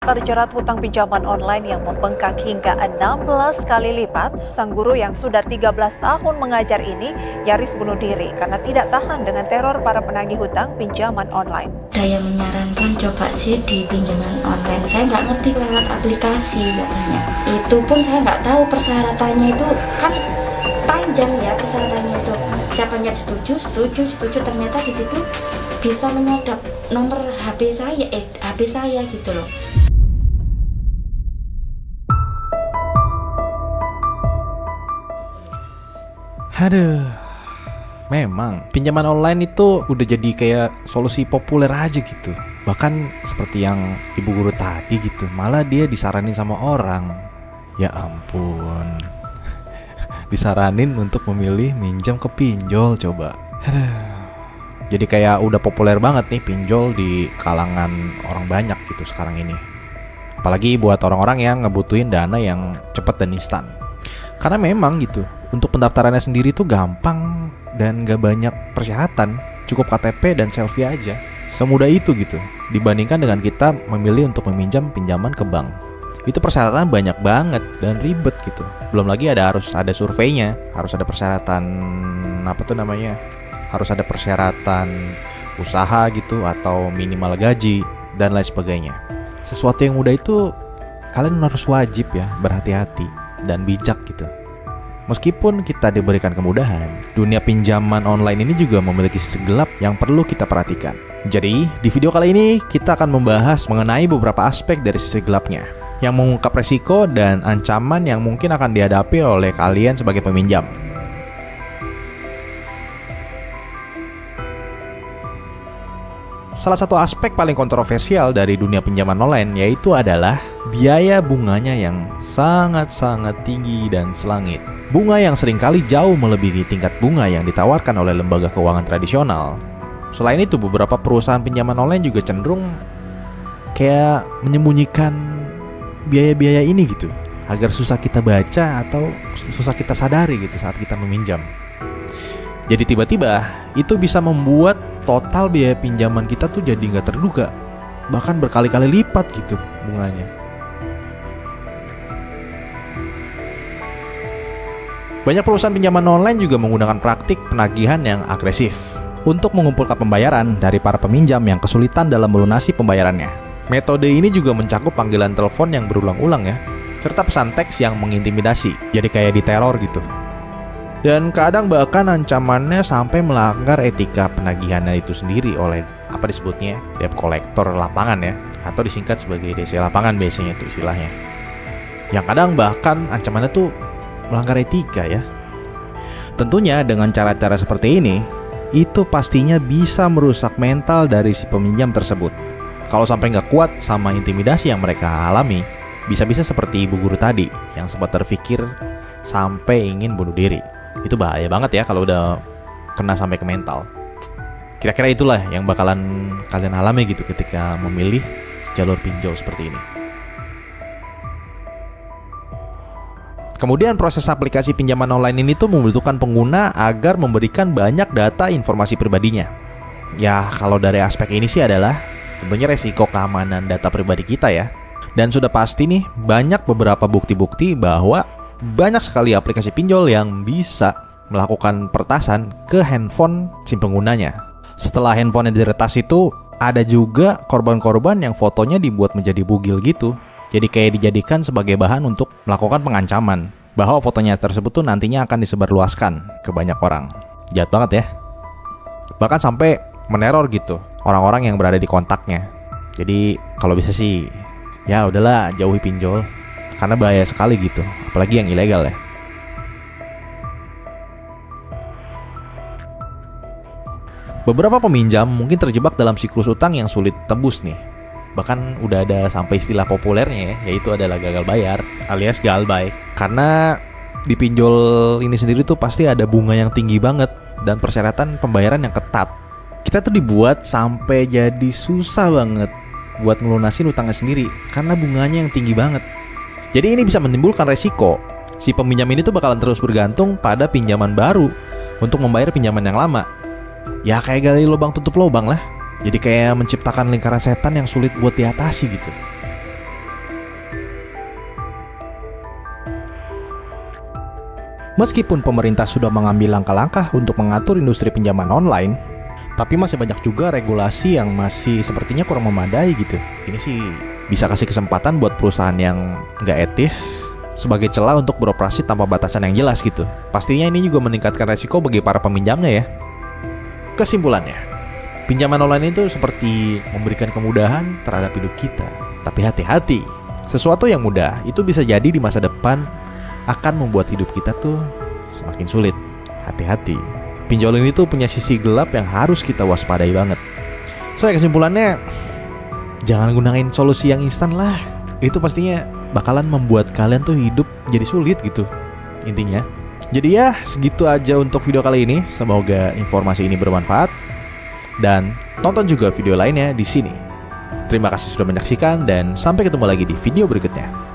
terjerat hutang pinjaman online yang membengkak hingga 16 kali lipat, sang guru yang sudah 13 tahun mengajar ini nyaris bunuh diri karena tidak tahan dengan teror para penagih hutang pinjaman online. Saya menyarankan coba sih di pinjaman online. Saya nggak ngerti lewat aplikasi katanya. Itu pun saya nggak tahu persyaratannya itu kan panjang ya persyaratannya itu. Saya pencet setuju, ternyata di situ bisa menyadap nomor HP saya gitu loh. Aduh, memang pinjaman online itu udah jadi kayak solusi populer aja gitu. Bahkan seperti yang ibu guru tadi gitu, malah dia disaranin sama orang. Ya ampun, disaranin untuk memilih minjam ke pinjol coba. Aduh. Jadi kayak udah populer banget nih pinjol di kalangan orang banyak gitu sekarang ini. Apalagi buat orang-orang yang ngebutuhin dana yang cepat dan instan. Karena memang gitu, untuk pendaftarannya sendiri tuh gampang dan gak banyak persyaratan. Cukup KTP dan selfie aja. Semudah itu gitu, dibandingkan dengan kita memilih untuk meminjam pinjaman ke bank. Itu persyaratan banyak banget dan ribet gitu. Belum lagi harus ada surveinya, harus ada persyaratan harus ada persyaratan usaha gitu atau minimal gaji dan lain sebagainya. Sesuatu yang mudah itu kalian harus wajib ya berhati-hati dan bijak gitu. Meskipun kita diberikan kemudahan, dunia pinjaman online ini juga memiliki sisi gelap yang perlu kita perhatikan. Jadi, di video kali ini kita akan membahas mengenai beberapa aspek dari sisi gelapnya yang mengungkap resiko dan ancaman yang mungkin akan dihadapi oleh kalian sebagai peminjam. Salah satu aspek paling kontroversial dari dunia pinjaman online yaitu adalah biaya bunganya yang sangat-sangat tinggi dan selangit. Bunga yang seringkali jauh melebihi tingkat bunga yang ditawarkan oleh lembaga keuangan tradisional. Selain itu, beberapa perusahaan pinjaman online juga cenderung kayak menyembunyikan biaya-biaya ini gitu, agar susah kita baca atau susah kita sadari gitu saat kita meminjam. Jadi tiba-tiba itu bisa membuat total biaya pinjaman kita tuh jadi nggak terduga, bahkan berkali-kali lipat gitu bunganya. Banyak perusahaan pinjaman online juga menggunakan praktik penagihan yang agresif untuk mengumpulkan pembayaran dari para peminjam yang kesulitan dalam melunasi pembayarannya. Metode ini juga mencakup panggilan telepon yang berulang-ulang ya, serta pesan teks yang mengintimidasi, jadi kayak diteror gitu. Dan kadang bahkan ancamannya sampai melanggar etika penagihannya itu sendiri oleh apa disebutnya debt collector lapangan ya, atau disingkat sebagai DC lapangan biasanya itu istilahnya. Yang kadang bahkan ancamannya tuh melanggar etika ya. Tentunya dengan cara-cara seperti ini, itu pastinya bisa merusak mental dari si peminjam tersebut. Kalau sampai nggak kuat sama intimidasi yang mereka alami, bisa-bisa seperti ibu guru tadi yang sempat terpikir sampai ingin bunuh diri. Itu bahaya banget ya kalau udah kena sampai ke mental. Kira-kira itulah yang bakalan kalian alami gitu ketika memilih jalur pinjol seperti ini. Kemudian proses aplikasi pinjaman online ini tuh membutuhkan pengguna agar memberikan banyak data informasi pribadinya. Ya kalau dari aspek ini sih adalah tentunya resiko keamanan data pribadi kita ya. Dan sudah pasti nih banyak beberapa bukti-bukti bahwa banyak sekali aplikasi pinjol yang bisa melakukan peretasan ke handphone si penggunanya. Setelah handphonenya diretas itu, ada juga korban-korban yang fotonya dibuat menjadi bugil gitu. Jadi kayak dijadikan sebagai bahan untuk melakukan pengancaman bahwa fotonya tersebut tuh nantinya akan disebarluaskan ke banyak orang. Jahat banget ya. Bahkan sampai meneror gitu orang-orang yang berada di kontaknya. Jadi kalau bisa sih ya udahlah jauhi pinjol. Karena bahaya sekali gitu, apalagi yang ilegal ya. Beberapa peminjam mungkin terjebak dalam siklus utang yang sulit tebus nih. Bahkan udah ada sampai istilah populernya ya, yaitu adalah gagal bayar alias galbay. Karena di pinjol ini sendiri tuh pasti ada bunga yang tinggi banget dan persyaratan pembayaran yang ketat. Kita tuh dibuat sampai jadi susah banget buat ngelunasin utangnya sendiri karena bunganya yang tinggi banget. Jadi ini bisa menimbulkan resiko. Si peminjam ini tuh bakalan terus bergantung pada pinjaman baru untuk membayar pinjaman yang lama. Ya kayak gali lubang tutup lubang lah. Jadi kayak menciptakan lingkaran setan yang sulit buat diatasi gitu. Meskipun pemerintah sudah mengambil langkah-langkah untuk mengatur industri pinjaman online, tapi masih banyak juga regulasi yang masih sepertinya kurang memadai gitu. Ini sih bisa kasih kesempatan buat perusahaan yang nggak etis sebagai celah untuk beroperasi tanpa batasan yang jelas gitu. Pastinya ini juga meningkatkan resiko bagi para peminjamnya ya. Kesimpulannya, pinjaman online itu seperti memberikan kemudahan terhadap hidup kita. Tapi hati-hati, sesuatu yang mudah itu bisa jadi di masa depan akan membuat hidup kita tuh semakin sulit. Hati-hati. Pinjol ini tuh punya sisi gelap yang harus kita waspadai banget. So kesimpulannya, jangan gunain solusi yang instan lah. Itu pastinya bakalan membuat kalian tuh hidup jadi sulit gitu intinya. Jadi ya segitu aja untuk video kali ini. Semoga informasi ini bermanfaat. Dan tonton juga video lainnya di sini. Terima kasih sudah menyaksikan dan sampai ketemu lagi di video berikutnya.